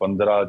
15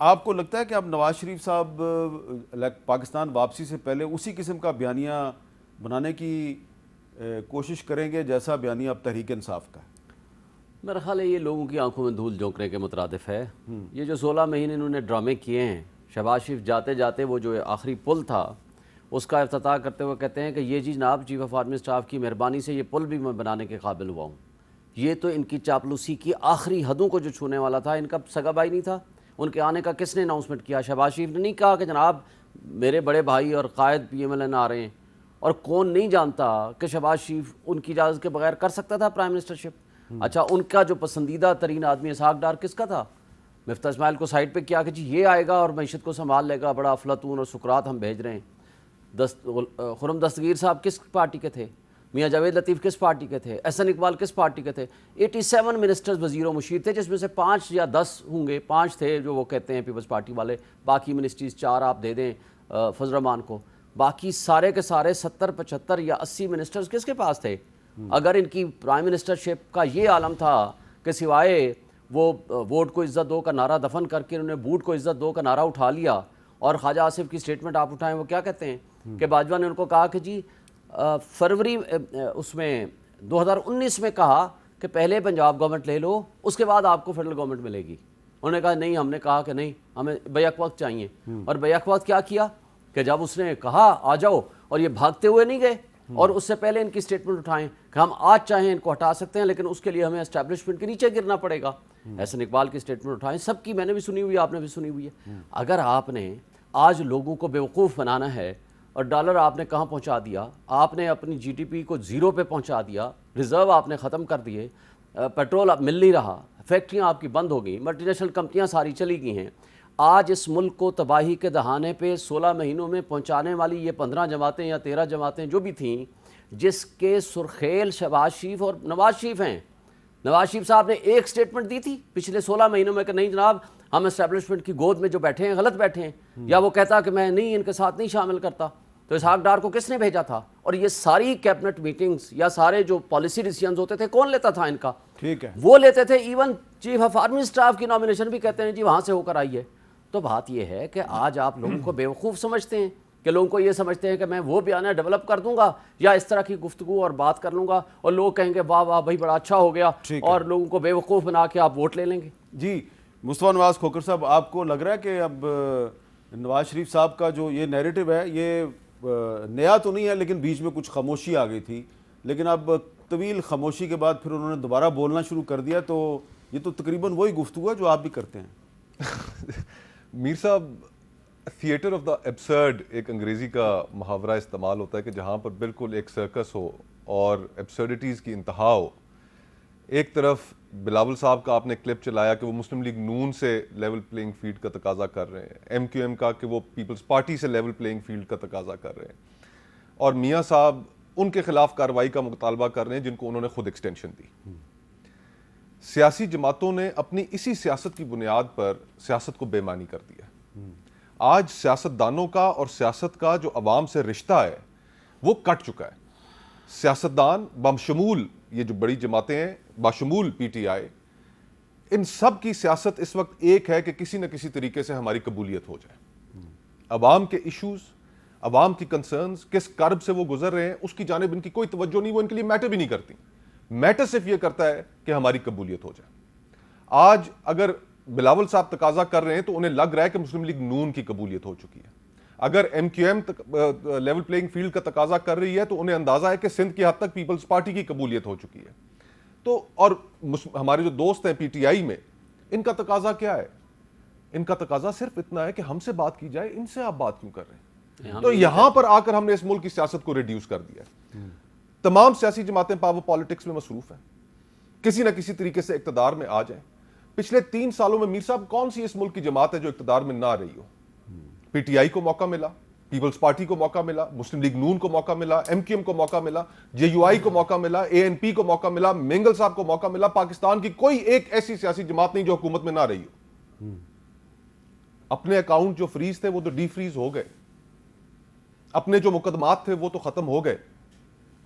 آپ کو لگتا ہے کہ اب نواز شریف صاحب پاکستان واپسی سے پہلے اسی قسم کا بیانیہ بنانے کی کوشش کریں گے جیسا بیانیہ اب تحریک انصاف کا ہے؟ میرا خیال ہے یہ لوگوں کی آنکھوں میں دھول جھونکنے کے مترادف ہے. یہ جو 16 مہینے انہوں نے ڈرامے کیے ہیں، شہباز شریف جاتے جاتے وہ جو آخری پل تھا اس کا افتتاح کرتے ہوئے کہتے ہیں کہ یہ جی جناب چیف آف آرمی اسٹاف کی مہربانی سے یہ پل بھی میں بنانے کے قابل ہوا ہوں. یہ تو ان کی چاپلوسی کی آخری حدوں کو جو چھونے والا تھا. ان کا سگا بھائی نہیں تھا، ان کے آنے کا کس نے اناؤنسمنٹ کیا؟ شہباز شریف نے نہیں کہا کہ جناب میرے بڑے بھائی اور قائد PMLN آ رہے ہیں. اور کون نہیں جانتا کہ شہباز شریف ان کی اجازت کے بغیر کر سکتا تھا پرائم منسٹرشپ. اچھا، ان کا جو پسندیدہ ترین آدمی اسحاق ڈار کس کا تھا؟ مفتاح اسماعیل کو سائٹ پہ کیا کہ جی یہ آئے گا اور معیشت کو سنبھال لے گا، بڑا افلاطون اور سقراط ہم بھیج رہے ہیں. خرم دستگیر صاحب کس پارٹی کے تھے؟ میاں جاوید لطیف کس پارٹی کے تھے؟ احسن اقبال کس پارٹی کے تھے؟ 87 منسٹرز وزیر و مشیر تھے، جس میں سے 5 یا 10 ہوں گے، 5 تھے جو وہ کہتے ہیں پیپلز پارٹی والے. باقی منسٹریز 4 آپ دے دیں فضل الرحمان کو. باقی سارے کے سارے 70 75 یا 80 منسٹرز کس کے پاس تھے؟ اگر ان کی پرائم منسٹرشپ کا یہ عالم تھا کہ سوائے وہ ووٹ کو عزت دو کا نعرہ دفن کر کے انہوں نے بوٹ کو عزت دو کا نعرہ اٹھا لیا. اور خواجہ آصف کی سٹیٹمنٹ آپ اٹھائیں، وہ کیا کہتے ہیں کہ باجوہ نے ان کو کہا کہ جی فروری اس میں 2019 میں کہا کہ پہلے پنجاب گورنمنٹ لے لو، اس کے بعد آپ کو فیڈرل گورنمنٹ ملے گی. انہوں نے کہا نہیں، ہم نے کہا کہ نہیں، ہمیں بیک وقت چاہیے. اور بیک وقت کیا کیا کہ جب اس نے کہا آ جاؤ، اور یہ بھاگتے ہوئے نہیں گئے. اور اس سے پہلے ان کی سٹیٹمنٹ اٹھائیں کہ ہم آج چاہیں ان کو ہٹا سکتے ہیں، لیکن اس کے لیے ہمیں اسٹیبلشمنٹ کے نیچے گرنا پڑے گا. احسن اقبال کی سٹیٹمنٹ اٹھائیں، سب کی میں نے بھی سنی ہوئی ہے، آپ نے بھی سنی ہوئی ہے. اگر آپ نے آج لوگوں کو بیوقوف بنانا ہے اور ڈالر آپ نے کہاں پہنچا دیا، آپ نے اپنی GDP کو 0 پہ پہنچا دیا، ریزرو آپ نے ختم کر دیے، پیٹرول اب مل نہیں رہا، فیکٹریاں آپ کی بند ہو گئیں، ملٹی نیشنل کمپنیاں ساری چلی گئی ہیں. آج اس ملک کو تباہی کے دہانے پہ 16 مہینوں میں پہنچانے والی یہ 15 جماعتیں یا 13 جماعتیں جو بھی تھیں، جس کے سرخیل شہباز شریف اور نواز شریف ہیں. نواز شریف صاحب نے ایک سٹیٹمنٹ دی تھی پچھلے 16 مہینوں میں کہ نہیں جناب ہم اسٹیبلشمنٹ کی گود میں جو بیٹھے ہیں غلط بیٹھے ہیں، یا وہ کہتا کہ میں نہیں ان کے ساتھ نہیں شامل کرتا. تو اسحاق ڈار کو کس نے بھیجا تھا؟ اور یہ ساری کیبنٹ میٹنگز یا سارے جو پالیسی ڈیسیژنز ہوتے تھے کون لیتا تھا ان کا؟ ٹھیک ہے، وہ لیتے تھے. Even chief of army staff کی نامینیشن بھی کہتے ہیں جی وہاں سے ہو کر آئی ہے. تو بات یہ ہے کہ آج آپ لوگوں کو بیوقوف سمجھتے ہیں کہ لوگوں کو یہ سمجھتے ہیں کہ میں وہ بیانیہ ڈیولپ کر دوں گا یا اس طرح کی گفتگو اور بات کر لوں گا اور لوگ کہیں گے واہ واہ بھائی بڑا اچھا ہو گیا، اور لوگوں کو بیوقوف بنا کے آپ ووٹ لے لیں گے. جی مصطفیٰ نواز کھوکھر صاحب، آپ کو لگ رہا ہے کہ اب نواز شریف صاحب کا جو یہ نیریٹو ہے یہ نیا تو نہیں ہے، لیکن بیچ میں کچھ خاموشی آ گئی تھی، لیکن اب طویل خاموشی کے بعد پھر انہوں نے دوبارہ بولنا شروع کر دیا، تو یہ تو تقریباً وہی گفتگو ہے جو آپ بھی کرتے ہیں. میر صاحب، تھیٹر آف دا ایبسرڈ ایک انگریزی کا محاورہ استعمال ہوتا ہے کہ جہاں پر بالکل ایک سرکس ہو اور ایبسرڈیٹیز کی انتہا ہو. ایک طرف بلاول صاحب کا آپ نے کلپ چلایا کہ وہ مسلم لیگ نون سے لیول پلینگ فیلڈ کا تقاضا کر رہے ہیں، MQM کا کہ وہ پیپلز پارٹی سے لیول پلینگ فیلڈ کا تقاضا کر رہے ہیں، اور میاں صاحب ان کے خلاف کارروائی کا مطالبہ کر رہے ہیں جن کو انہوں نے خود ایکسٹینشن دی. سیاسی جماعتوں نے اپنی اسی سیاست کی بنیاد پر سیاست کو بے معنی کر دیا. آج سیاستدانوں کا اور سیاست کا جو عوام سے رشتہ ہے وہ کٹ چکا ہے. سیاستدان بشمول یہ جو بڑی جماعتیں ہیں، بشمول PTI، ان سب کی سیاست اس وقت ایک ہے کہ کسی نہ کسی طریقے سے ہماری قبولیت ہو جائے. عوام کے ایشوز، عوام کی کنسرنز، کس کرب سے وہ گزر رہے ہیں، اس کی جانب ان کی کوئی توجہ نہیں، وہ ان کے لیے میٹر بھی نہیں کرتی. میٹر صرف یہ کرتا ہے کہ ہماری قبولیت ہو جائے. آج اگر بلاول صاحب تقاضا کر رہے ہیں تو انہیں لگ رہا ہے کہ مسلم لیگ نون کی قبولیت ہو چکی ہے. اگر MQM لیول پلینگ فیلڈ کا تقاضا کر رہی ہے تو انہیں اندازہ ہے کہ سندھ کی حد تک پیپلز پارٹی کی قبولیت ہو چکی ہے. تو اور ہمارے جو دوست ہیں PTI میں، ان کا تقاضا کیا ہے؟ ان کا تقاضا صرف اتنا ہے کہ ہم سے بات کی جائے، ان سے آپ بات کیوں کر رہے ہیں؟ تو یہاں پر آ کر ہم نے اس ملک کی سیاست کو ریڈیوس کر دیا ہے. تمام سیاسی جماعتیں پاور پالیٹکس میں مصروف ہیں، کسی نہ کسی طریقے سے اقتدار میں آ جائیں. پچھلے 3 سالوں میں میر صاحب کون سی اس ملک کی جماعت ہے جو اقتدار میں نہ رہی ہو؟ PTI کو موقع ملا، پیپلز پارٹی کو موقع ملا، مسلم لیگ نون کو موقع ملا، MQM کو موقع ملا، JUI کو موقع ملا، ANP کو موقع ملا، مینگل صاحب کو موقع ملا. پاکستان کی کوئی ایک ایسی سیاسی جماعت نہیں جو حکومت میں نہ رہی ہو. اپنے اکاؤنٹ جو فریز تھے وہ تو ڈی فریز ہو گئے، اپنے جو مقدمات تھے وہ تو ختم ہو گئے،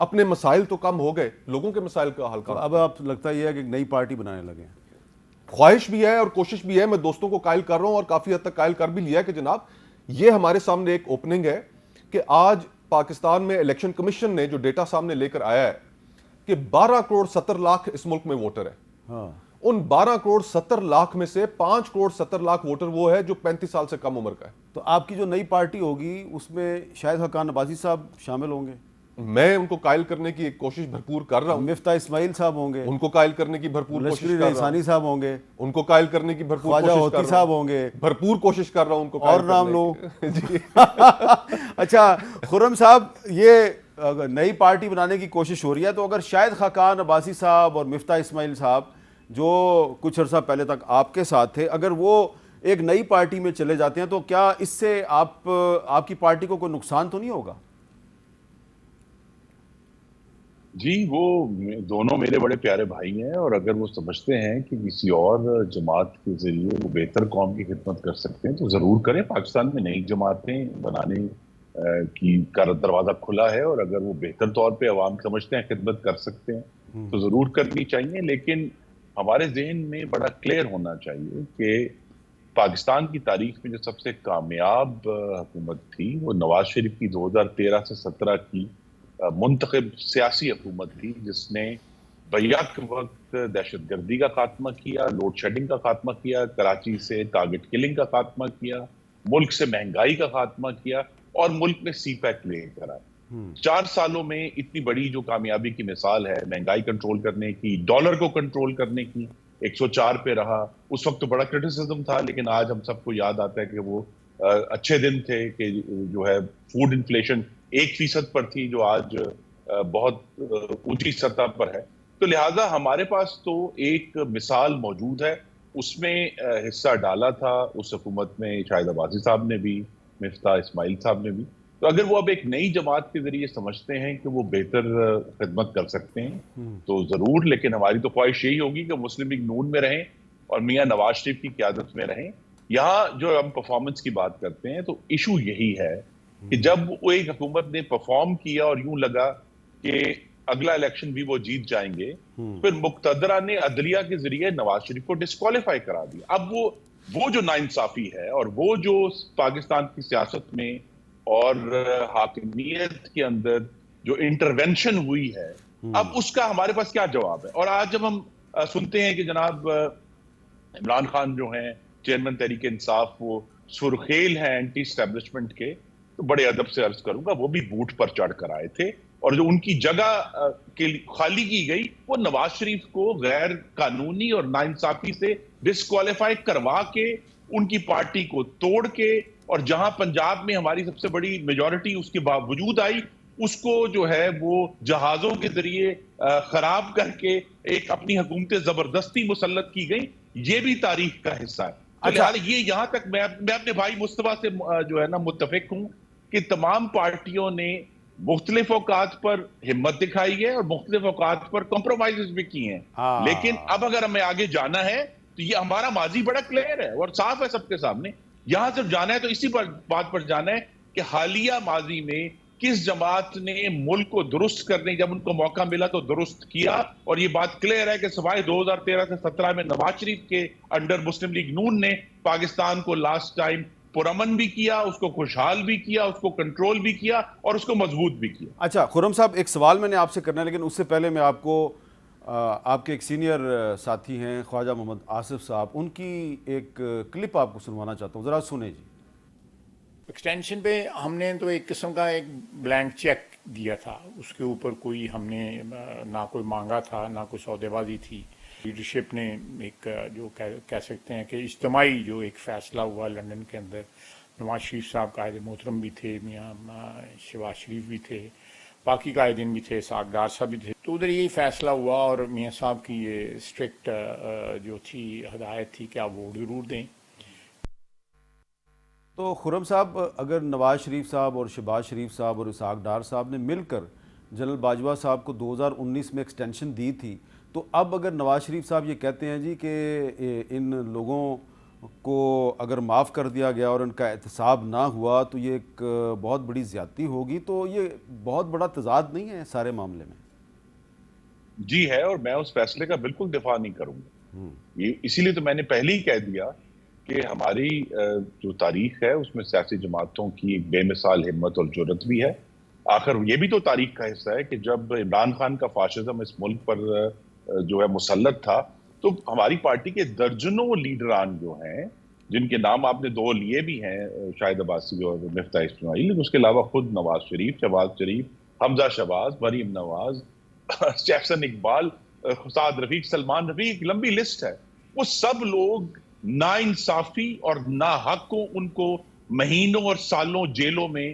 اپنے مسائل تو کم ہو گئے، لوگوں کے مسائل کا حل کر. اب آپ لگتا یہ ہے کہ نئی پارٹی بنانے لگے ہیں. خواہش بھی ہے اور کوشش بھی ہے, میں دوستوں کو قائل کر رہا ہوں اور کافی حد تک قائل کر بھی لیا کہ جناب یہ ہمارے سامنے ایک اوپننگ ہے کہ آج پاکستان میں الیکشن کمیشن نے جو ڈیٹا سامنے لے کر آیا ہے کہ 12 کروڑ 70 لاکھ اس ملک میں ووٹر ہے. ان 12 کروڑ 70 لاکھ میں سے 5 کروڑ 70 لاکھ ووٹر وہ ہے جو 35 سال سے کم عمر کا ہے. تو آپ کی جو نئی پارٹی ہوگی اس میں شاہد حقان عباسی صاحب شامل ہوں گے؟ میں ان کو قائل کرنے کی ایک کوشش بھرپور کر رہا ہوں. مفتاح اسماعیل صاحب ہوں گے, ان کو قائل کرنے کی بھرپور کوشش لشکری کر رہا رئیسانی ہوں. صاحب ہوں گے, ان کو قائل کرنے کی بھرپور خواجہ کوشش ہوتی کر رہا صاحب ہوں. ہوں گے, بھرپور کوشش کر رہا ہوں ان کو اور قائل نام کرنے لو. کی. جی اچھا خرم صاحب, یہ اگر نئی پارٹی بنانے کی کوشش ہو رہی ہے تو اگر شاہد خاقان عباسی صاحب اور مفتاح اسماعیل صاحب جو کچھ عرصہ پہلے تک آپ کے ساتھ تھے, اگر وہ ایک نئی پارٹی میں چلے جاتے ہیں تو کیا اس سے آپ کی پارٹی کو کوئی نقصان تو نہیں ہوگا؟ جی, وہ دونوں میرے بڑے پیارے بھائی ہیں, اور اگر وہ سمجھتے ہیں کہ کسی اور جماعت کے ذریعے وہ بہتر قوم کی خدمت کر سکتے ہیں تو ضرور کریں. پاکستان میں نئی جماعتیں بنانے کا دروازہ کھلا ہے, اور اگر وہ بہتر طور پہ عوام سمجھتے ہیں خدمت کر سکتے ہیں تو ضرور کرنی چاہیے. لیکن ہمارے ذہن میں بڑا کلیئر ہونا چاہیے کہ پاکستان کی تاریخ میں جو سب سے کامیاب حکومت تھی وہ نواز شریف کی 2013 سے 17 کی منتخب سیاسی حکومت تھی, جس نے بیک وقت دہشت گردی کا خاتمہ کیا, لوڈ شیڈنگ کا خاتمہ کیا, کراچی سے ٹارگٹ کلنگ کا خاتمہ کیا, ملک سے مہنگائی کا خاتمہ کیا, اور ملک میں سی پیک لے کر آئے. 4 سالوں میں اتنی بڑی جو کامیابی کی مثال ہے, مہنگائی کنٹرول کرنے کی, ڈالر کو کنٹرول کرنے کی, 104 پہ رہا. اس وقت تو بڑا کرٹیسزم تھا, لیکن آج ہم سب کو یاد آتا ہے کہ وہ اچھے دن تھے کہ جو ہے فوڈ انفلیشن 1% پر تھی, جو آج بہت اونچی سطح پر ہے. تو لہٰذا ہمارے پاس تو ایک مثال موجود ہے. اس میں حصہ ڈالا تھا اس حکومت میں شاہد عباسی صاحب نے بھی, مفتاح اسماعیل صاحب نے بھی. تو اگر وہ اب ایک نئی جماعت کے ذریعے سمجھتے ہیں کہ وہ بہتر خدمت کر سکتے ہیں تو ضرور, لیکن ہماری تو خواہش یہی ہوگی کہ مسلم لیگ نون میں رہیں اور میاں نواز شریف کی قیادت میں رہیں. یہاں جو ہم پرفارمنس کی بات کرتے ہیں تو ایشو یہی ہے کہ جب وہ ایک حکومت نے پرفارم کیا اور یوں لگا کہ اگلا الیکشن بھی وہ جیت جائیں گے, پھر مقتدرہ نے عدلیہ کے ذریعے نواز شریف کو ڈسکوالیفائی کرا دیا. اب وہ جو ناانصافی ہے اور وہ جو پاکستان کی سیاست میں اور حاکمیت کے اندر جو انٹرونشن ہوئی ہے, اب اس کا ہمارے پاس کیا جواب ہے؟ اور آج جب ہم سنتے ہیں کہ جناب عمران خان جو ہیں چیئرمین تحریک انصاف وہ سرخیل ہیں اینٹی اسٹیبلشمنٹ کے, تو بڑے ادب سے عرض کروں گا وہ بھی بوٹ پر چڑھ کر آئے تھے, اور جو ان کی جگہ خالی کی گئی وہ نواز شریف کو غیر قانونی اور ناانصافی سے ڈسکوالیفائی کروا کے, ان کی پارٹی کو توڑ کے, اور جہاں پنجاب میں ہماری سب سے بڑی میجورٹی اس کے باوجود آئی, اس کو جو ہے وہ جہازوں کے ذریعے خراب کر کے ایک اپنی حکومتیں زبردستی مسلط کی گئی. یہ بھی تاریخ کا حصہ ہے. یہ یہاں تک میں اپنے بھائی مصطفیٰ سے جو ہے نا متفق ہوں کہ تمام پارٹیوں نے مختلف اوقات پر ہمت دکھائی ہے اور مختلف اوقات پر کمپرومائزز بھی کی ہیں, لیکن اب اگر ہمیں آگے جانا ہے تو یہ ہمارا ماضی بڑا کلیئر ہے اور صاف ہے سب کے سامنے. یہاں صرف جانا ہے تو اسی بات پر جانا ہے کہ حالیہ ماضی میں کس جماعت نے ملک کو درست کرنے, جب ان کو موقع ملا تو درست کیا. اور یہ بات کلیئر ہے کہ سوائے 2013 سے 17 میں نواز شریف کے انڈر مسلم لیگ نون نے پاکستان کو لاسٹ ٹائم پرامن بھی کیا, اس کو خوشحال بھی کیا, اس کو کنٹرول بھی کیا, اور اس کو مضبوط بھی کیا. اچھا خرم صاحب, ایک سوال میں نے آپ سے کرنا ہے, لیکن اس سے پہلے میں آپ کو آپ کے ایک سینئر ساتھی ہیں خواجہ محمد آصف صاحب, ان کی ایک کلپ آپ کو سنوانا چاہتا ہوں, ذرا سنیں جی. ایکسٹینشن پہ ہم نے تو ایک قسم کا ایک بلینک چیک دیا تھا, اس کے اوپر کوئی ہم نے نہ کوئی مانگا تھا نہ کوئی سودے بازی تھی. لیڈرشپ نے ایک جو کہہ سکتے ہیں کہ اجتماعی جو ایک فیصلہ ہوا لندن کے اندر, نواز شریف صاحب قائد محترم بھی تھے, میاں شہباز شریف بھی تھے, باقی قائدین بھی تھے, اسحاق ڈار صاحب بھی تھے, تو ادھر یہی فیصلہ ہوا اور میاں صاحب کی یہ اسٹرکٹ جو تھی ہدایت تھی کہ آپ ووٹ ضرور دیں. تو خرم صاحب, اگر نواز شریف صاحب اور شہباز شریف صاحب اور اسحاق ڈار صاحب نے مل کر جنرل باجوہ صاحب کو 2019 میں ایکسٹینشن دی تھی, تو اب اگر نواز شریف صاحب یہ کہتے ہیں جی کہ ان لوگوں کو اگر معاف کر دیا گیا اور ان کا احتساب نہ ہوا تو یہ ایک بہت بڑی زیادتی ہوگی, تو یہ بہت بڑا تضاد نہیں ہے سارے معاملے میں؟ جی ہے, اور میں اس فیصلے کا بالکل دفاع نہیں کروں گا. یہ اسی لیے تو میں نے پہلے ہی کہہ دیا کہ ہماری جو تاریخ ہے اس میں سیاسی جماعتوں کی ایک بے مثال ہمت اور جرت بھی ہے. آخر یہ بھی تو تاریخ کا حصہ ہے کہ جب عمران خان کا فاشزم اس ملک پر جو ہے مسلط تھا تو ہماری پارٹی کے درجنوں لیڈران جو ہیں جن کے نام آپ نے 2 لیے بھی ہیں, شاہد عباسی اور مفتاح اسماعیل, لیکن اس کے علاوہ خود نواز شریف, شہباز شریف, حمزہ شہباز, مریم نواز, جیکسن اقبال, سعد رفیق, سلمان رفیق, ایک لمبی لسٹ ہے. وہ سب لوگ ناانصافی اور ناحق کو ان کو مہینوں اور سالوں جیلوں میں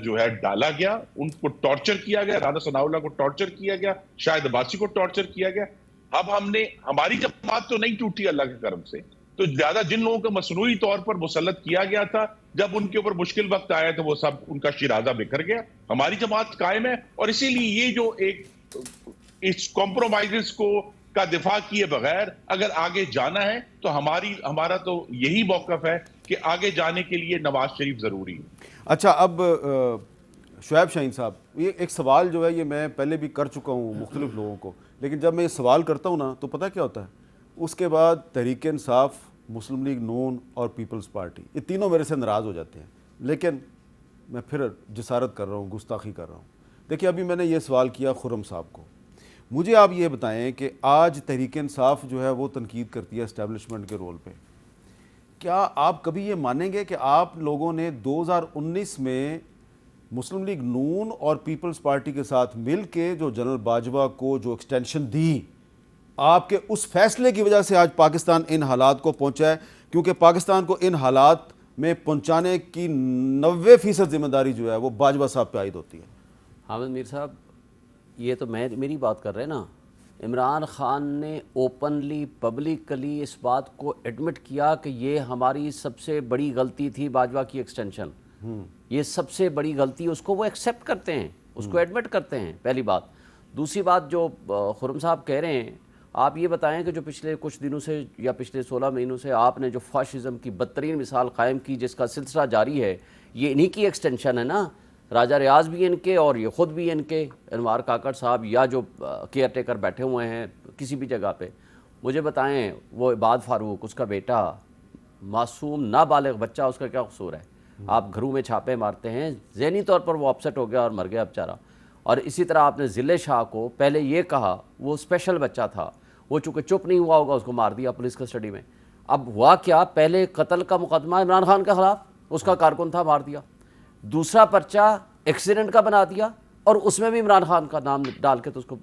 جو ہے ڈالا گیا, ان کو ٹارچر کیا گیا, رانا ثناء اللہ کو ٹارچر کیا گیا, شاہد عباسی کو ٹارچر کیا گیا. اب ہماری جماعت تو نہیں ٹوٹی اللہ کے کرم سے, تو زیادہ جن لوگوں کو مصنوعی طور پر مسلط کیا گیا تھا جب ان کے اوپر مشکل وقت آیا تو وہ سب ان کا شیرازہ بکھر گیا. ہماری جماعت قائم ہے, اور اسی لیے یہ جو ایک اس کمپرومائزز کو کا دفاع کیے بغیر اگر آگے جانا ہے تو ہمارا تو یہی موقف ہے کہ آگے جانے کے لیے نواز شریف ضروری ہے. اچھا, اب شعیب شاہین صاحب, یہ ایک سوال جو ہے یہ میں پہلے بھی کر چکا ہوں مختلف لوگوں کو, لیکن جب میں یہ سوال کرتا ہوں نا تو پتہ کیا ہوتا ہے, اس کے بعد تحریک انصاف, مسلم لیگ نون اور پیپلز پارٹی, یہ تینوں میرے سے ناراض ہو جاتے ہیں. لیکن میں پھر جسارت کر رہا ہوں, گستاخی کر رہا ہوں. دیکھیے, ابھی میں نے یہ سوال کیا خرم صاحب کو, مجھے آپ یہ بتائیں کہ آج تحریک انصاف جو ہے وہ تنقید کرتی ہے اسٹیبلشمنٹ کے رول پہ. کیا آپ کبھی یہ مانیں گے کہ آپ لوگوں نے 2019 میں مسلم لیگ نون اور پیپلز پارٹی کے ساتھ مل کے جو جنرل باجوہ کو جو ایکسٹینشن دی, آپ کے اس فیصلے کی وجہ سے آج پاکستان ان حالات کو پہنچا ہے, کیونکہ پاکستان کو ان حالات میں پہنچانے کی 90% ذمہ داری جو ہے وہ باجوہ صاحب پہ عائد ہوتی ہے. حامد میر صاحب, یہ تو میری بات کر رہے ہیں نا. عمران خان نے اوپنلی پبلکلی اس بات کو ایڈمٹ کیا کہ یہ ہماری سب سے بڑی غلطی تھی باجوہ کی ایکسٹینشن, یہ سب سے بڑی غلطی, اس کو وہ ایکسیپٹ کرتے ہیں, اس کو ایڈمٹ کرتے ہیں, پہلی بات. دوسری بات جو خرم صاحب کہہ رہے ہیں, آپ یہ بتائیں کہ جو پچھلے کچھ دنوں سے یا پچھلے 16 مہینوں سے آپ نے جو فاشزم کی بدترین مثال قائم کی, جس کا سلسلہ جاری ہے, یہ انہی کی ایکسٹینشن ہے نا. راجہ ریاض بھی ان کے اور یہ خود بھی ان کے, انوار کاکڑ صاحب یا جو کیئر ٹیکر بیٹھے ہوئے ہیں کسی بھی جگہ پہ. مجھے بتائیں, وہ عباد فاروق, اس کا بیٹا, معصوم نابالغ بچہ, اس کا کیا قصور ہے؟ آپ گھروں میں چھاپے مارتے ہیں, ذہنی طور پر وہ اپسٹ ہو گیا اور مر گیا بیچارہ. اور اسی طرح آپ نے ضلع شاہ کو پہلے یہ کہا, وہ اسپیشل بچہ تھا, وہ چونکہ چپ نہیں ہوا ہوگا, اس کو مار دیا پولیس کسٹڈی میں. اب ہوا کیا, پہلے قتل کا مقدمہ عمران خان کے خلاف, اس کا کارکن تھا, مار دیا. دوسرا پرچہ ایکسیڈنٹ کا بنا دیا اور اس میں بھی عمران خان کا نام ڈال کے تو اس کو.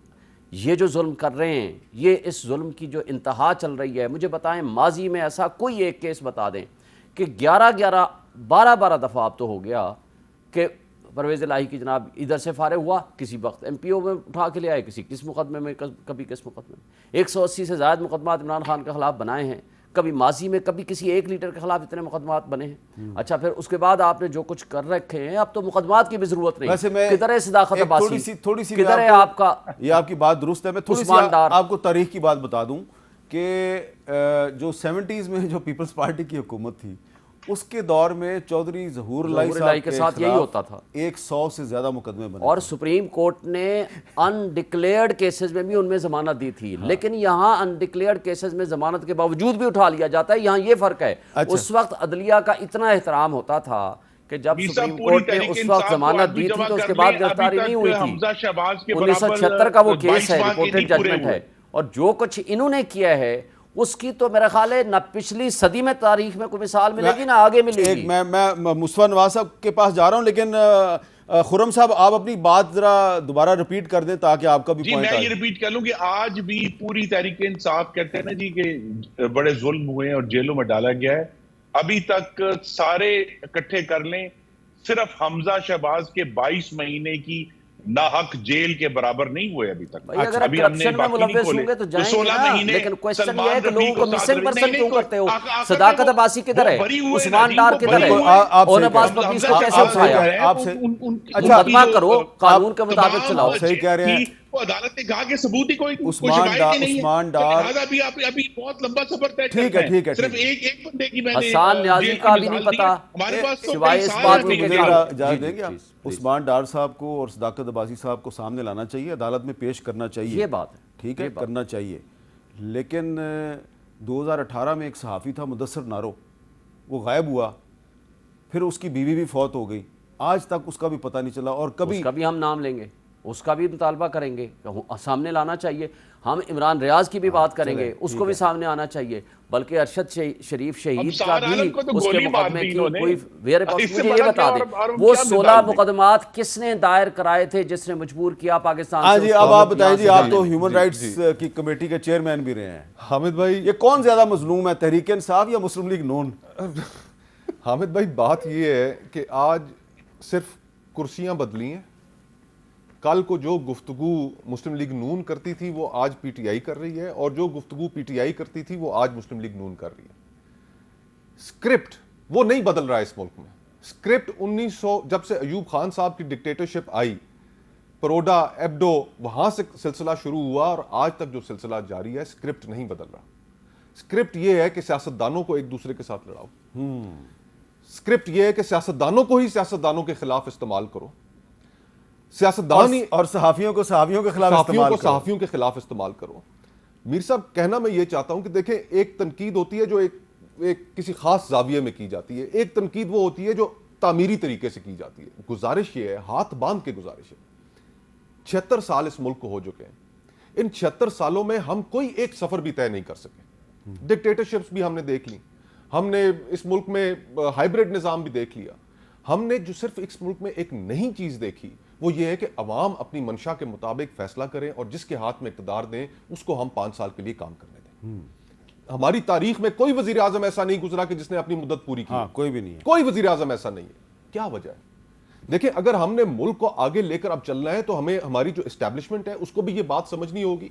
یہ جو ظلم کر رہے ہیں, یہ اس ظلم کی جو انتہا چل رہی ہے, مجھے بتائیں ماضی میں ایسا کوئی ایک کیس بتا دیں کہ 12 دفعہ اب تو ہو گیا کہ پرویز الہی کی جناب ادھر سے فارغ ہوا, کسی وقت ایم پی او میں اٹھا کے لے آئے, کسی کس مقدمے میں, کبھی کس مقدمے میں. 180 سے زائد مقدمات عمران خان کے خلاف بنائے ہیں, کبھی ماضی میں کبھی کسی ایک لیڈر کے خلاف اتنے مقدمات بنے ہیں. اچھا, پھر اس کے بعد آپ نے جو کچھ کر رکھے ہیں, اب تو مقدمات کی بھی ضرورت نہیں. کدھر ہے صداقت عباسی, کدھر ہے آپ کا؟ یہ آپ کی بات درست ہے. میں تھوڑی سی آپ کو تاریخ کی بات بتا دوں کہ جو 70s میں جو پیپلز پارٹی کی حکومت تھی, اس کے دور میں چودھری ظہور اللہ صاحب کے ساتھ یہی ہوتا تھا. 100 سے زیادہ مقدمے بنے, اور سپریم کورٹ نے انڈکلیئرڈ کیسز میں بھی ان میں ضمانت دی تھی. لیکن یہاں انڈکلیئرڈ کیسز میں ضمانت کے باوجود بھی اٹھا لیا جاتا ہے. یہاں یہ فرق ہے. اس وقت عدلیہ کا اتنا احترام ہوتا تھا کہ جب سپریم کورٹ نے اس وقت ضمانت دی تھی تو اس کے بعد گرفتاری نہیں ہوئی تھی. 1976 کا وہ کیس ہے, رپورٹڈ ججمنٹ ہے. اور جو کچھ انہوں نے کیا ہے اس کی تو میرا خیال ہے نہ پچھلی صدی میں تاریخ میں کوئی مثال ملے گی نہ آگے ملے گی. میں مصطفیٰ نواز صاحب کے پاس جا رہا ہوں, لیکن خرم صاحب آپ اپنی بات ذرا دوبارہ ریپیٹ کر دیں تاکہ آپ کا بھی پوائنٹ آئے. میں یہ ریپیٹ کر لوں کہ آج بھی پوری تحریک انصاف کہتے ہیں نا جی کہ بڑے ظلم ہوئے ہیں اور جیلوں میں ڈالا گیا ہے. ابھی تک سارے اکٹھے کر لیں, صرف حمزہ شہباز کے 22 مہینے کی ناحق جیل کے برابر نہیں ہوئے ابھی تک. اگر آپ کرپشن میں ملوث ہوں گے تو جائیں گے نا, لیکن کوئسچن یہ ہے کہ لوگوں کو مسنگ پرسن کیوں کرتے ہو؟ صداقت عباسی کدھر ہے, عثمان ڈار کدھر ہے, اون عباس پبلیس کو کیسے اٹھایا؟ مقدمہ کرو, قانون کے مطابق چلاؤ. صحیح کہہ رہے ہیں. عدالت نے کہا کہ ثبوت ہی کوئی عثمان ڈار ابھی بہت لمبا سفر طے ٹھیک ہے صرف ایک بندے کی میں نے حسان نیازی کا بھی نہیں پتا سوائے اس بات کے کہ اجازت دیں گے عثمان ڈار صاحب کو اور صداقت عباسی صاحب کو سامنے لانا چاہیے, عدالت میں پیش کرنا چاہیے. یہ بات ہے, ٹھیک ہے, کرنا چاہیے. لیکن 2018 میں ایک صحافی تھا مدثر نارو, وہ غائب ہوا, پھر اس کی بیوی بھی فوت ہو گئی, آج تک اس کا بھی پتہ نہیں چلا. اور کبھی اس کا بھی ہم نام لیں گے, اس کا بھی مطالبہ کریں گے, سامنے لانا چاہیے. ہم عمران ریاض کی بھی بات کریں گے, اس کو بھی سامنے آنا چاہیے. بلکہ ارشد شریف شہید کا بھی اس کے مقدمے کی کوئی مجھے یہ بتا دیں وہ 16 مقدمات کس نے دائر کرائے تھے جس نے مجبور کیا پاکستان سے. ہاں جی, اب آپ بتائیں جی, آپ تو ہیومن رائٹس کی کمیٹی کے چیئرمین بھی رہے ہیں. حامد بھائی, یہ کون زیادہ مظلوم ہے, تحریک انصاف یا مسلم لیگ نون؟ حامد بھائی, بات یہ ہے کہ آج صرف کرسیاں بدلی ہیں. کل کو جو گفتگو مسلم لیگ نون کرتی تھی وہ آج پی ٹی آئی کر رہی ہے, اور جو گفتگو پی ٹی آئی کرتی تھی وہ آج مسلم لیگ نون کر رہی ہے. اسکرپٹ وہ نہیں بدل رہا ہے اس ملک میں. اسکرپٹ 1900 جب سے ایوب خان صاحب کی ڈکٹیٹرشپ آئی, پروڈا, ایبڈو, وہاں سے سلسلہ شروع ہوا اور آج تک جو سلسلہ جاری ہے, اسکرپٹ نہیں بدل رہا. اسکرپٹ یہ ہے کہ سیاستدانوں کو ایک دوسرے کے ساتھ لڑاؤ. اسکرپٹ یہ ہے کہ سیاستدانوں کو ہی سیاستدانوں کے خلاف استعمال کرو. سیاستدان اور صحافیوں کو صحافیوں کے خلاف استعمال کرو. میر صاحب, کہنا میں یہ چاہتا ہوں کہ دیکھیں, ایک تنقید ہوتی ہے جو ایک کسی خاص زاویے میں کی جاتی ہے, ایک تنقید وہ ہوتی ہے جو تعمیری طریقے سے کی جاتی ہے. گزارش یہ ہے, ہاتھ باندھ کے گزارش ہے, 76 سال اس ملک کو ہو چکے ہیں. ان 76 سالوں میں ہم کوئی ایک سفر بھی طے نہیں کر سکے. ڈکٹیٹرشپس بھی ہم نے دیکھ لی, ہم نے اس ملک میں ہائیبریڈ نظام بھی دیکھ لیا. ہم نے جو صرف اس ملک میں ایک نئی چیز دیکھی وہ یہ ہے کہ عوام اپنی منشا کے مطابق فیصلہ کریں اور جس کے ہاتھ میں اقتدار دیں اس کو ہم 5 سال کے لیے کام کرنے دیں. ہماری تاریخ میں کوئی وزیر اعظم ایسا نہیں گزرا کہ جس نے اپنی مدت پوری کی. کوئی بھی نہیں ہے, کوئی وزیر اعظم ایسا نہیں ہے. کیا وجہ ہے؟ دیکھیں, اگر ہم نے ملک کو آگے لے کر اب چلنا ہے تو ہمیں ہماری جو اسٹیبلشمنٹ ہے اس کو بھی یہ بات سمجھنی ہوگی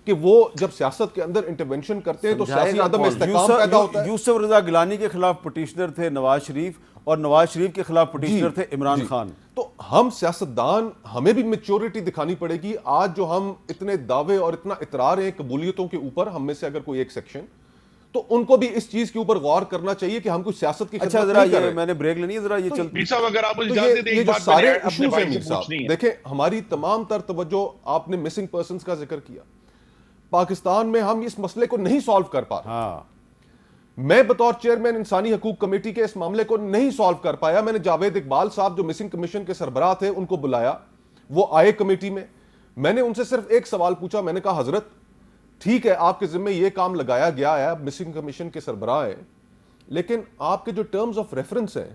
کہ وہ جب سیاست کے اندر انٹرونشن کرتے ہیں تو سیاسی عدم استحکام پیدا ہوتا ہے. یوسف رضا گیلانی کے خلاف پٹیشنر تھے نواز شریف, اور نواز شریف کے خلاف پٹیشنر تھے عمران خان. تو ہم سیاستدان, ہمیں بھی میچورٹی دکھانی پڑے گی. آج جو ہم اتنے دعوے اور اتنا اطرار ہیں قبولیتوں کے اوپر, ہم میں سے اگر کوئی ایک سیکشن, تو ان کو بھی اس چیز کے اوپر غور کرنا چاہیے کہ ہم کوئی سیاست کی اچھا ذرا یہ میں نے بریک لینی ہے, ذرا یہ چلتے یہ جو سارے ایشوز ہیں میر صاحب, دیکھیں ہماری تمام تر توجہ, آپ نے مسنگ پرسنز کا ذکر کیا. پاکستان میں ہم اس مسئلے کو نہیں سالو کر پا رہے. میں بطور چیئرمین انسانی حقوق کمیٹی کے اس معاملے کو نہیں سالو کر پایا. میں نے جاوید اقبال صاحب جو مسنگ کمیشن کے سربراہ تھے ان کو بلایا, وہ آئے کمیٹی میں. میں نے ان سے صرف ایک سوال پوچھا, میں نے کہا حضرت ٹھیک ہے آپ کے ذمہ یہ کام لگایا گیا ہے, مسنگ کمیشن کے سربراہ ہیں, لیکن آپ کے جو ٹرمز آف ریفرنس ہیں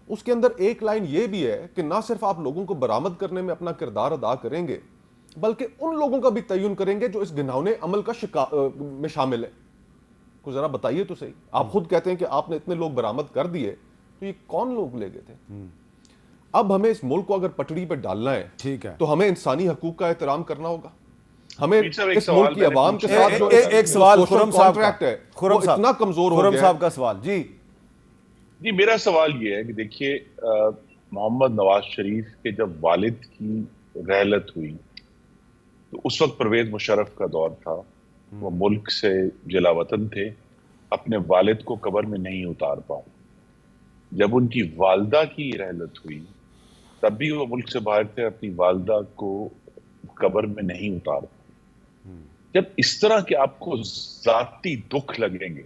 اس کے اندر ایک لائن یہ بھی ہے کہ نہ صرف آپ لوگوں کو برآمد کرنے میں اپنا کردار ادا کریں گے بلکہ ان لوگوں کا بھی تعین کریں گے جو اس گھناؤنے عمل کا میں شامل ہے. کو ذرا بتائیے تو صحیح, آپ خود کہتے ہیں کہ آپ نے اتنے لوگ برآمد کر دیے, تو یہ کون لوگ لے گئے تھے؟ اب ہمیں اس ملک کو اگر پٹڑی پہ ڈالنا ہے ٹھیک ہے تو ہمیں انسانی حقوق کا احترام کرنا ہوگا. ہمیں اس ملک کی عوام کے ساتھ جو ایک سوال خرم صاحب کانٹریکٹ ہے وہ اتنا کمزور ہو گیا. خرم صاحب کا سوال. جی میرا سوال یہ ہے کہ دیکھیے, محمد نواز شریف کے جب والد کی رحلت ہوئی تو اس وقت پرویز مشرف کا دور تھا, وہ ملک سے جلا وطن تھے, اپنے والد کو قبر میں نہیں اتار پاؤں. جب ان کی والدہ کی رحلت ہوئی تب بھی وہ ملک سے باہر تھے, اپنی والدہ کو قبر میں نہیں اتار پاؤں. جب اس طرح کے آپ کو ذاتی دکھ لگیں گے,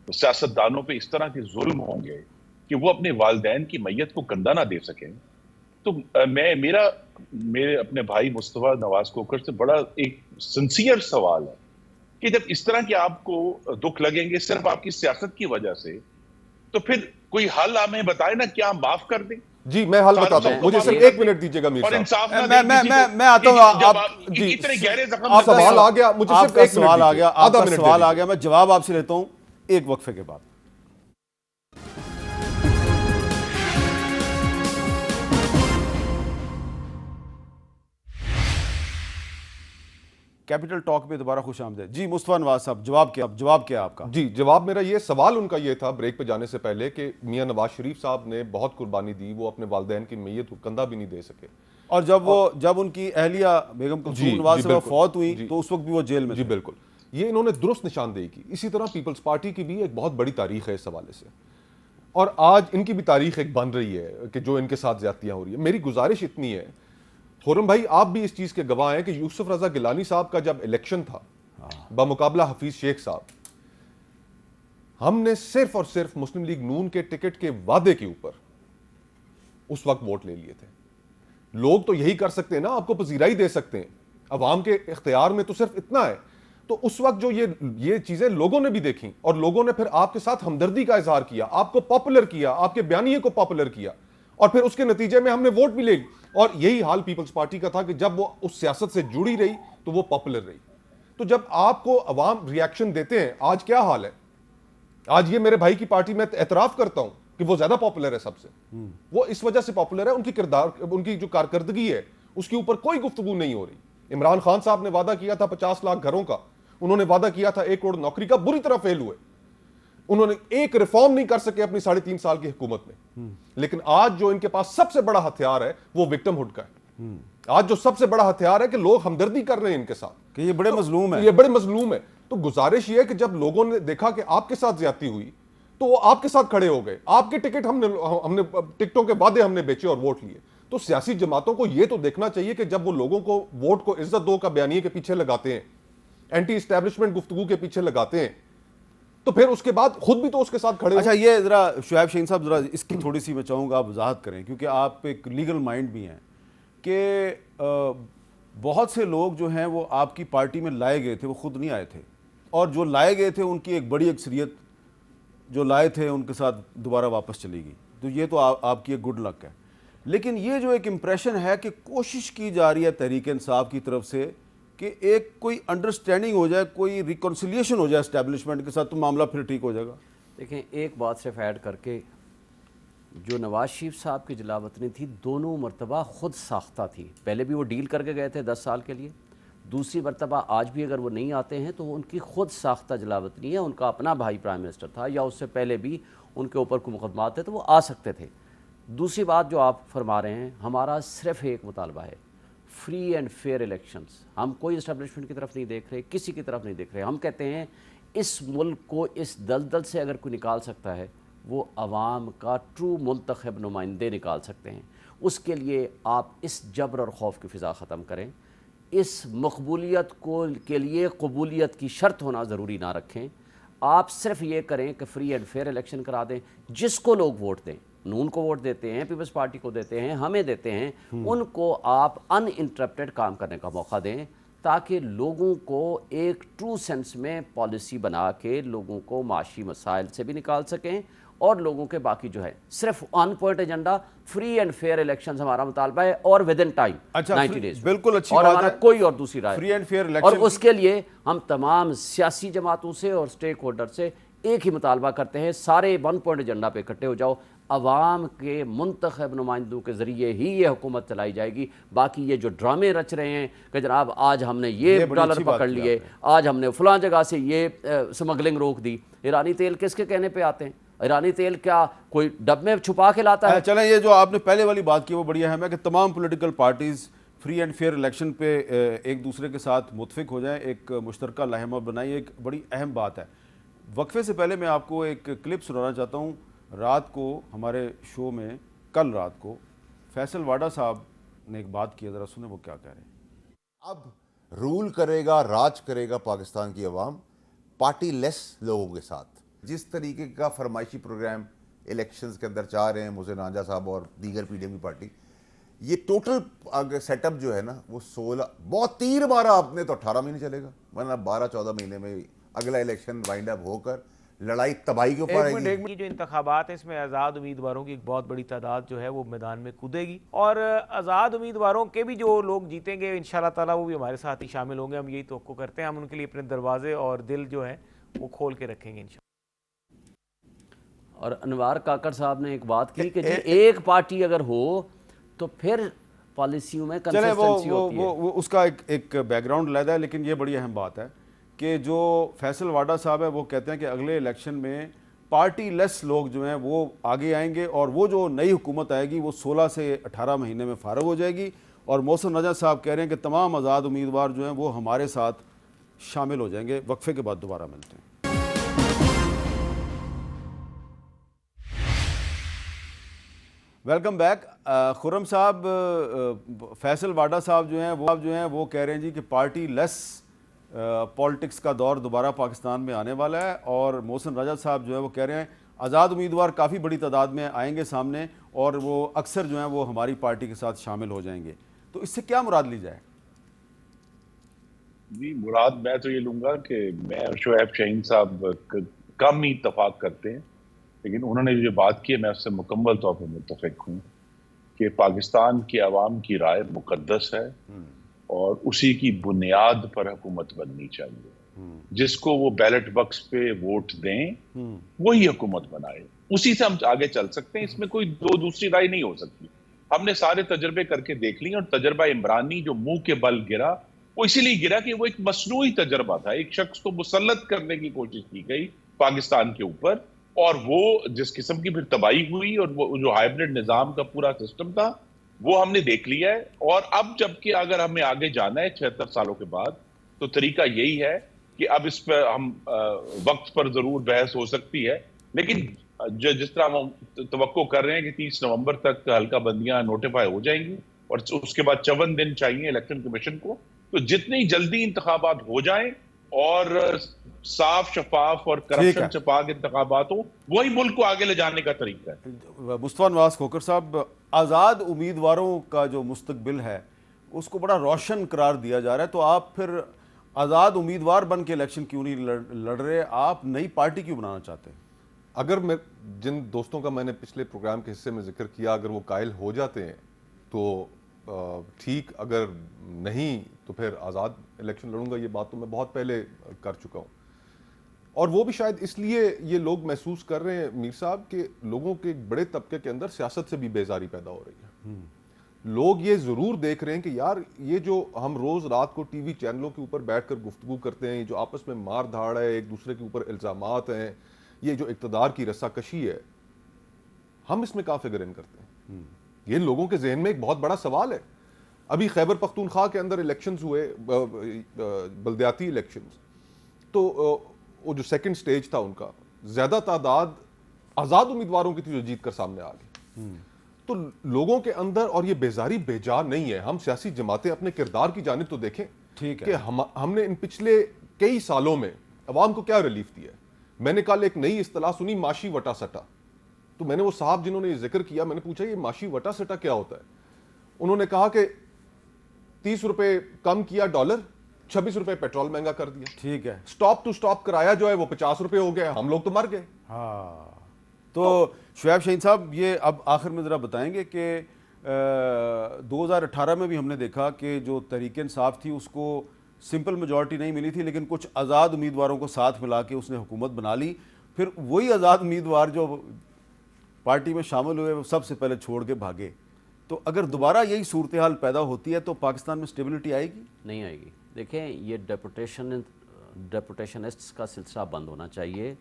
تو سیاستدانوں پہ اس طرح کے ظلم ہوں گے کہ وہ اپنے والدین کی میت کو کندھا نہ دے سکیں, تو میرے اپنے بھائی مصطفیٰ نواز کوکر سے بڑا ایک سنسیئر سوال ہے کہ جب اس طرح کے آپ کو دکھ لگیں گے صرف آپ کی سیاست کی وجہ سے, تو پھر کوئی حل ہمیں بتائے نا, کیا ہم معاف کر دیں؟ جی میں حل بتاتا ہوں, مجھے صرف 1 منٹ دیجیے گا میر صاحب. میں آتا ہوں, جی سوال آ گیا, مجھے صرف ایک سوال آ گیا, آپ کا سوال آ گیا, میں جواب آپ سے لیتا ہوں ایک وقفے کے بعد. کیپٹل ٹاک میں دوبارہ خوش آمدید. جی مصطفیٰ نواز صاحب, جواب کیا آپ کا؟ جی جواب میرا یہ, سوال ان کا یہ تھا بریک پہ جانے سے پہلے کہ میاں نواز شریف صاحب نے بہت قربانی دی, وہ اپنے والدین کی میت کو کندھا بھی نہیں دے سکے, اور جب ان کی اہلیہ بیگم کلثوم نواز صاحب فوت ہوئی تو اس وقت بھی وہ جیل میں. جی بالکل, یہ انہوں نے درست نشاندہی کی. اسی طرح پیپلز پارٹی کی بھی ایک بہت بڑی تاریخ ہے اس حوالے سے, اور آج ان کی بھی تاریخ ایک بن رہی ہے کہ جو ان کے ساتھ زیادتیاں ہو رہی ہیں. میری گزارش اتنی ہے, خرم بھائی آپ بھی اس چیز کے گواہ ہیں کہ یوسف رضا گیلانی صاحب کا جب الیکشن تھا بمقابلہ حفیظ شیخ صاحب, ہم نے صرف اور صرف مسلم لیگ نون کے ٹکٹ کے وعدے کے اوپر اس وقت ووٹ لے لیے تھے. لوگ تو یہی کر سکتے ہیں نا, آپ کو پذیرائی دے سکتے ہیں, عوام کے اختیار میں تو صرف اتنا ہے. تو اس وقت جو یہ چیزیں لوگوں نے بھی دیکھیں اور لوگوں نے پھر آپ کے ساتھ ہمدردی کا اظہار کیا, آپ کو پاپولر کیا, آپ کے بیانیے کو پاپولر کیا, اور پھر اس کے نتیجے میں ہم نے ووٹ بھی لے لی. اور یہی حال پیپلز پارٹی کا تھا کہ جب وہ اس سیاست سے جڑی رہی تو وہ پاپولر رہی. تو جب آپ کو عوام ریاکشن دیتے ہیں, آج کیا حال ہے, آج یہ میرے بھائی کی پارٹی میں اعتراف کرتا ہوں کہ وہ زیادہ پاپولر ہے سب سے. وہ اس وجہ سے پاپولر ہے, ان کی کردار, ان کی جو کارکردگی ہے اس کے اوپر کوئی گفتگو نہیں ہو رہی. عمران خان صاحب نے وعدہ کیا تھا 50 لاکھ گھروں کا, انہوں نے وعدہ کیا تھا 1 کروڑ نوکری کا, بری طرح فیل ہوئے. انہوں نے ایک ریفارم نہیں کر سکے اپنی 3.5 سال کی حکومت میں. لیکن آج جو ان کے پاس سب سے بڑا ہتھیار ہے وہ وکٹم ہوڈ کا ہے. آج جو سب سے بڑا ہتھیار ہے کہ لوگ ہمدردی کر رہے ہیں ان کے ساتھ کہ یہ بڑے مظلوم ہیں, یہ بڑے مظلوم ہیں. تو گزارش یہ ہے کہ جب لوگوں نے دیکھا کہ آپ کے ساتھ زیادتی ہوئی تو وہ آپ کے ساتھ کھڑے ہو گئے. آپ کے ٹکٹ ہم نے ٹکٹوں کے وعدے ہم نے بیچے اور ووٹ لیے. تو سیاسی جماعتوں کو یہ تو دیکھنا چاہیے کہ جب وہ لوگوں کو ووٹ کو عزت دو کا بیانیے کے پیچھے لگاتے ہیں, اینٹی اسٹیبلشمنٹ گفتگو کے پیچھے لگاتے ہیں, تو پھر اس کے بعد خود بھی تو اس کے ساتھ کھڑے. اچھا یہ ذرا شعیب شاہین صاحب ذرا اس کی تھوڑی سی میں چاہوں گا آپ وضاحت کریں, کیونکہ آپ ایک لیگل مائنڈ بھی ہیں کہ بہت سے لوگ جو ہیں وہ آپ کی پارٹی میں لائے گئے تھے, وہ خود نہیں آئے تھے, اور جو لائے گئے تھے ان کی ایک بڑی اکثریت جو لائے تھے ان کے ساتھ دوبارہ واپس چلی گئی. تو یہ تو آپ کی ایک گڈ لک ہے. لیکن یہ جو ایک امپریشن ہے کہ کوشش کی جا رہی ہے تحریک انصاف کی طرف سے کہ ایک کوئی انڈرسٹینڈنگ ہو جائے, کوئی ریکنسیلیشن ہو جائے اسٹیبلشمنٹ کے ساتھ, تو معاملہ پھر ٹھیک ہو جائے گا. دیکھیں ایک بات صرف ایڈ کر کے, جو نواز شریف صاحب کی جلاوطنی تھی دونوں مرتبہ خود ساختہ تھی. پہلے بھی وہ ڈیل کر کے گئے تھے 10 سال کے لیے, دوسری مرتبہ آج بھی اگر وہ نہیں آتے ہیں تو ان کی خود ساختہ جلاوطنی ہے. ان کا اپنا بھائی پرائم منسٹر تھا یا اس سے پہلے بھی ان کے اوپر کوئی مقدمات تھے تو وہ آ سکتے تھے. دوسری بات جو آپ فرما رہے ہیں, ہمارا صرف ایک مطالبہ ہے, فری اینڈ فیئر الیکشنز. ہم کوئی اسٹیبلشمنٹ کی طرف نہیں دیکھ رہے, کسی کی طرف نہیں دیکھ رہے. ہم کہتے ہیں اس ملک کو اس دلدل سے اگر کوئی نکال سکتا ہے وہ عوام کا ٹرو منتخب نمائندے نکال سکتے ہیں. اس کے لیے آپ اس جبر اور خوف کی فضا ختم کریں. اس مقبولیت کے لیے قبولیت کی شرط ہونا ضروری نہ رکھیں. آپ صرف یہ کریں کہ فری اینڈ فیئر الیکشن کرا دیں. جس کو لوگ ووٹ دیں, نون کو ووٹ دیتے ہیں, پیپلز پارٹی کو دیتے ہیں, ہمیں دیتے ہیں, ان کو آپ ان انٹرپٹیڈ کام کرنے کا موقع دیں تاکہ لوگوں کو ایک ٹرو سینس میں پالیسی بنا کے لوگوں کو معاشی مسائل سے بھی نکال سکیں, اور لوگوں کے باقی جو ہے صرف on point agenda free and fair elections ہمارا مطالبہ ہے, اور ود ان ٹائم 90 ڈیز. بالکل اچھی اور بات ہمارا ہے, کوئی اور دوسری رائے. فری اینڈ فیئر اور الیکشن اس کے لیے ہم تمام سیاسی جماعتوں سے اور سٹیک ہولڈر سے ایک ہی مطالبہ کرتے ہیں, سارے 1 پوائنٹ ایجنڈا پہ اکٹھے ہو جاؤ. عوام کے منتخب نمائندوں کے ذریعے ہی یہ حکومت چلائی جائے گی. باقی یہ جو ڈرامے رچ رہے ہیں کہ جناب آج ہم نے یہ ڈالر پکڑ لیے, آج ہم نے فلاں جگہ سے یہ سمگلنگ روک دی. ایرانی تیل کس کے کہنے پہ آتے ہیں؟ ایرانی تیل کیا کوئی ڈب میں چھپا کے لاتا ہے؟ چلیں یہ جو آپ نے پہلے والی بات کی وہ بڑی اہم ہے کہ تمام political parties free and fair election پہ ایک دوسرے کے ساتھ متفق ہو جائیں, ایک مشترکہ لائحہ بنائیں, ایک بڑی اہم بات ہے. وقفے سے پہلے میں آپ کو ایک کلپ سنانا چاہتا ہوں. رات کو ہمارے شو میں, کل رات کو فیصل واڈا صاحب نے ایک بات کی, ذرا سنیں وہ کیا کہہ رہے ہیں. اب رول کرے گا, راج کرے گا پاکستان کی عوام پارٹی لیس لوگوں کے ساتھ. جس طریقے کا فرمائشی پروگرام الیکشنز کے اندر چاہ رہے ہیں محسن رانجھا صاحب اور دیگر پی ڈی ایم کی پارٹی, یہ ٹوٹل سیٹ اپ جو ہے نا وہ 16 بہت تیر مارا آپ نے تو 18 مہینے چلے گا, ورنہ 12-14 مہینے میں اگلا الیکشن وائنڈ اپ ہو کر لڑائی تباہی کے اوپر آئے گی. جو انتخابات ہیں اس میں آزاد امیدواروں کی ایک بہت بڑی تعداد جو ہے وہ میدان میں کودے گی, اور آزاد امیدواروں کے بھی جو لوگ جیتیں گے انشاءاللہ تعالیٰ وہ بھی ہمارے ساتھ ہی شامل ہوں گے. ہم یہی توقع کرتے ہیں, ہم ان کے لیے اپنے دروازے اور دل جو ہے وہ کھول کے رکھیں گے انشاءاللہ. اور انوار کاکڑ صاحب نے ایک بات کی کہ جی ایک پارٹی اگر ہو تو پھر پالیسیوں میں کنسسٹنسی ہوتی ہے. وہ اس کا ایک بیک گراؤنڈ علیحدہ ہے, لیکن یہ بڑی اہم بات ہے کہ جو فیصل واڈا صاحب ہے وہ کہتے ہیں کہ اگلے الیکشن میں پارٹی لیس لوگ جو ہیں وہ آگے آئیں گے, اور وہ جو نئی حکومت آئے گی وہ 16 سے 18 مہینے میں فارغ ہو جائے گی. اور محسن رانجھا صاحب کہہ رہے ہیں کہ تمام آزاد امیدوار جو ہیں وہ ہمارے ساتھ شامل ہو جائیں گے. وقفے کے بعد دوبارہ ملتے ہیں. Welcome back. خرم صاحب, فیصل واڈا صاحب جو ہیں وہ کہہ رہے ہیں جی کہ پارٹی لیس پالیٹکس کا دور دوبارہ پاکستان میں آنے والا ہے، اور محسن رجا صاحب جو ہے وہ کہہ رہے ہیں آزاد امیدوار کافی بڑی تعداد میں آئیں گے سامنے، اور وہ اکثر جو ہیں وہ ہماری پارٹی کے ساتھ شامل ہو جائیں گے. تو اس سے کیا مراد لی جائے؟ جی مراد میں تو یہ لوں گا کہ میں اور شعیب شاہین صاحب کم ہی اتفاق کرتے ہیں، لیکن انہوں نے جو بات کی ہے میں اس سے مکمل طور پر متفق ہوں کہ پاکستان کی عوام کی رائے مقدس ہے اور اسی کی بنیاد پر حکومت بننی چاہیے. جس کو وہ بیلٹ باکس پہ ووٹ دیں وہی حکومت بنائے، اسی سے ہم آگے چل سکتے ہیں. اس میں کوئی دوسری رائے نہیں ہو سکتی. ہم نے سارے تجربے کر کے دیکھ لی، اور تجربہ عمرانی جو منہ کے بل گرا وہ اسی لیے گرا کہ وہ ایک مصنوعی تجربہ تھا. ایک شخص کو مسلط کرنے کی کوشش کی گئی پاکستان کے اوپر، اور وہ جس قسم کی پھر تباہی ہوئی، اور وہ جو ہائبرڈ نظام کا پورا سسٹم تھا وہ ہم نے دیکھ لیا ہے. اور اب جبکہ اگر ہمیں آگے جانا ہے 76 سالوں کے بعد، تو طریقہ یہی ہے کہ اب اس پہ ہم وقت پر ضرور بحث ہو سکتی ہے، لیکن جس طرح ہم توقع کر رہے ہیں کہ 30 نومبر تک حلقہ بندیاں نوٹیفائی ہو جائیں گی، اور اس کے بعد 54 دن چاہیے الیکشن کمیشن کو، تو جتنی جلدی انتخابات ہو جائیں اور صاف شفاف اور کرپشن سے پاک انتخابات ہوں، وہی ملک کو آگے لے جانے کا طریقہ ہے. مصطفیٰ نواز کھوکھر صاحب، آزاد امیدواروں کا جو مستقبل ہے اس کو بڑا روشن قرار دیا جا رہا ہے، تو آپ پھر آزاد امیدوار بن کے الیکشن کیوں نہیں لڑ رہے؟ آپ نئی پارٹی کیوں بنانا چاہتے ہیں؟ اگر میں جن دوستوں کا میں نے پچھلے پروگرام کے حصے میں ذکر کیا، اگر وہ قائل ہو جاتے ہیں تو ٹھیک، اگر نہیں تو پھر آزاد الیکشن لڑوں گا. یہ بات تو میں بہت پہلے کر چکا ہوں، اور وہ بھی شاید اس لیے یہ لوگ محسوس کر رہے ہیں میر صاحب کہ لوگوں کے ایک بڑے طبقے کے اندر سیاست سے بھی بیزاری پیدا ہو رہی ہے. لوگ یہ ضرور دیکھ رہے ہیں کہ یار یہ جو ہم روز رات کو ٹی وی چینلوں کے اوپر بیٹھ کر گفتگو کرتے ہیں، جو آپس میں مار دھاڑ ہے، ایک دوسرے کے اوپر الزامات ہیں، یہ جو اقتدار کی رسا کشی ہے، ہم اس میں کہاں فگر ان کرتے ہیں؟ یہ لوگوں کے ذہن میں ایک بہت بڑا سوال ہے. ابھی خیبر پختونخوا کے اندر الیکشنز ہوئے، بلدیاتی الیکشنز، تو وہ جو سیکنڈ سٹیج تھا ان کا، زیادہ تعداد آزاد امیدواروں کی تھی جو جیت کر سامنے آ گئی. تو لوگوں کے اندر، اور یہ بیزاری بیجا نہیں ہے، ہم سیاسی جماعتیں اپنے کردار کی جانب تو دیکھیں کہ ہم نے ان پچھلے کئی سالوں میں عوام کو کیا ریلیف دیا ہے. میں نے کل ایک نئی اصطلاح سنی، معاشی وٹا سٹا. تو میں نے وہ صاحب جنہوں نے یہ ذکر کیا، میں نے پوچھا یہ معاشی وٹا سٹا کیا ہوتا ہے؟ انہوں نے کہا کہ 30 روپے کم کیا ڈالر، 26 روپے پیٹرول مہنگا کر دیا. ٹھیک ہے، سٹاپ ٹو سٹاپ کرایہ جو ہے وہ 50 روپے ہو گیا، ہم لوگ تو مر گئے. ہاں، تو شعیب شاہین صاحب یہ اب آخر میں ذرا بتائیں گے کہ 2018 میں بھی ہم نے دیکھا کہ جو تحریک انصاف تھی اس کو سمپل میجورٹی نہیں ملی تھی، لیکن کچھ آزاد امیدواروں کو ساتھ ملا کے اس نے حکومت بنا لی. پھر وہی آزاد امیدوار جو پارٹی میں شامل ہوئے وہ سب سے پہلے چھوڑ کے بھاگے. تو اگر دوبارہ یہی صورتحال پیدا ہوتی ہے تو پاکستان میں سٹیبلٹی آئے گی؟ نہیں آئے گی. دیکھیں، یہ ڈیپوٹیشنسٹس کا سلسلہ بند ہونا چاہیے.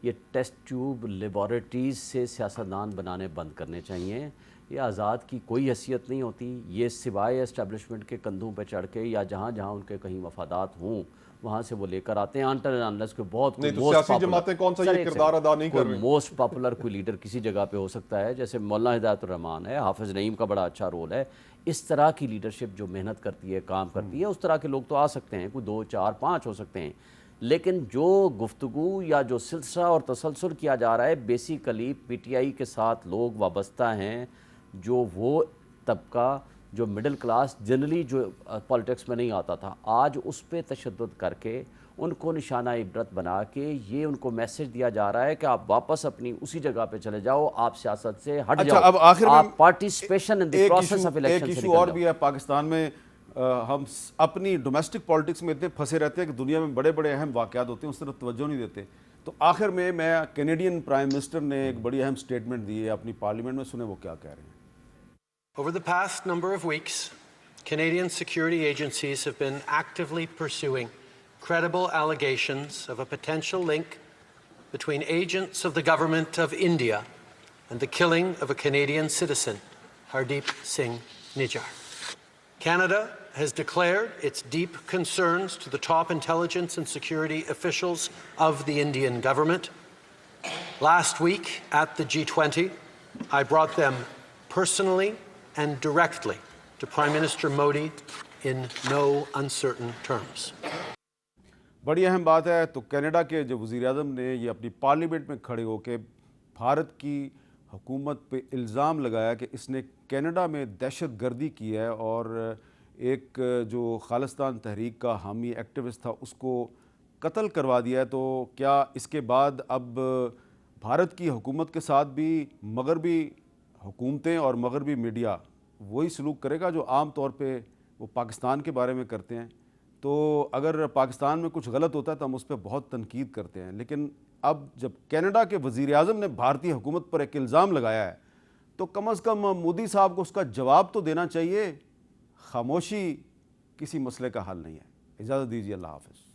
یہ ٹیسٹ ٹیوب لیبارٹریز سے سیاستدان بنانے بند کرنے چاہیے. یہ آزاد کی کوئی حیثیت نہیں ہوتی. یہ سوائے اسٹیبلشمنٹ کے کندھوں پہ چڑھ کے یا جہاں جہاں ان کے کہیں مفادات ہوں وہاں سے وہ لے کر آتے ہیں. انٹر انلیس کو بہت سیاسی جماعتیں کون سا یہ کردار ادا نہیں کر رہی. موسٹ پاپولر کوئی لیڈر کسی جگہ پہ ہو سکتا ہے، جیسے مولانا ہدایت الرحمان ہے، حافظ نعیم کا بڑا اچھا رول ہے. اس طرح کی لیڈرشپ جو محنت کرتی ہے، کام کرتی ہے، اس طرح کے لوگ تو آ سکتے ہیں، کوئی 2 4 5 ہو سکتے ہیں. لیکن جو گفتگو یا جو سلسلہ اور تسلسل کیا جا رہا ہے، بیسیکلی پی ٹی آئی کے ساتھ لوگ وابستہ ہیں، جو وہ طبقہ جو مڈل کلاس جنرلی جو پالیٹکس میں نہیں آتا تھا، آج اس پہ تشدد کر کے ان کو نشانہ عبرت بنا کے یہ ان کو میسج دیا جا رہا ہے کہ آپ واپس اپنی اسی جگہ پہ چلے جاؤ، آپ سیاست سے ہٹ جاؤ. اب آخر میں آپ participation in the process of election سے نکل جاؤ. ایک ایشو اور بھی ہے پاکستان میں، ہم اپنی ڈومیسٹک پالیٹکس میں اتنے پھنسے رہتے ہیں کہ دنیا میں بڑے بڑے اہم واقعات ہوتے ہیں اس طرف توجہ نہیں دیتے. تو آخر میں کینیڈین پرائم منسٹر نے ایک بڑی اہم سٹیٹمنٹ دی ہے اپنی پارلیمنٹ میں، سنیں وہ کیا کہہ رہے ہیں. Over the past number of weeks, Canadian security agencies have been actively pursuing credible allegations of a potential link between agents of the government of India and the killing of a Canadian citizen, Hardeep Singh Nijjar. Canada has declared its deep concerns to the top intelligence and security officials of the Indian government. Last week at the G20, I brought them personally and directly to Prime Minister Modi in no uncertain terms. بڑی اہم بات ہے. تو Canada کے جو وزیر اعظم نے یہ اپنی پارلیمنٹ میں کھڑے ہو کے بھارت کی حکومت پہ الزام لگایا کہ اس نے کینیڈا میں دہشت گردی کی ہے اور ایک جو خالصتان تحریک کا حامی ایکٹیوسٹ تھا اس کو قتل کروا دیا ہے. تو کیا اس کے بعد اب بھارت کی حکومت کے ساتھ بھی مغربی حکومتیں اور مغربی میڈیا وہی سلوک کرے گا جو عام طور پہ وہ پاکستان کے بارے میں کرتے ہیں؟ تو اگر پاکستان میں کچھ غلط ہوتا ہے تو ہم اس پہ بہت تنقید کرتے ہیں، لیکن اب جب کینیڈا کے وزیر اعظم نے بھارتی حکومت پر ایک الزام لگایا ہے تو کم از کم مودی صاحب کو اس کا جواب تو دینا چاہیے. خاموشی کسی مسئلے کا حل نہیں ہے. اجازت دیجیے، اللہ حافظ.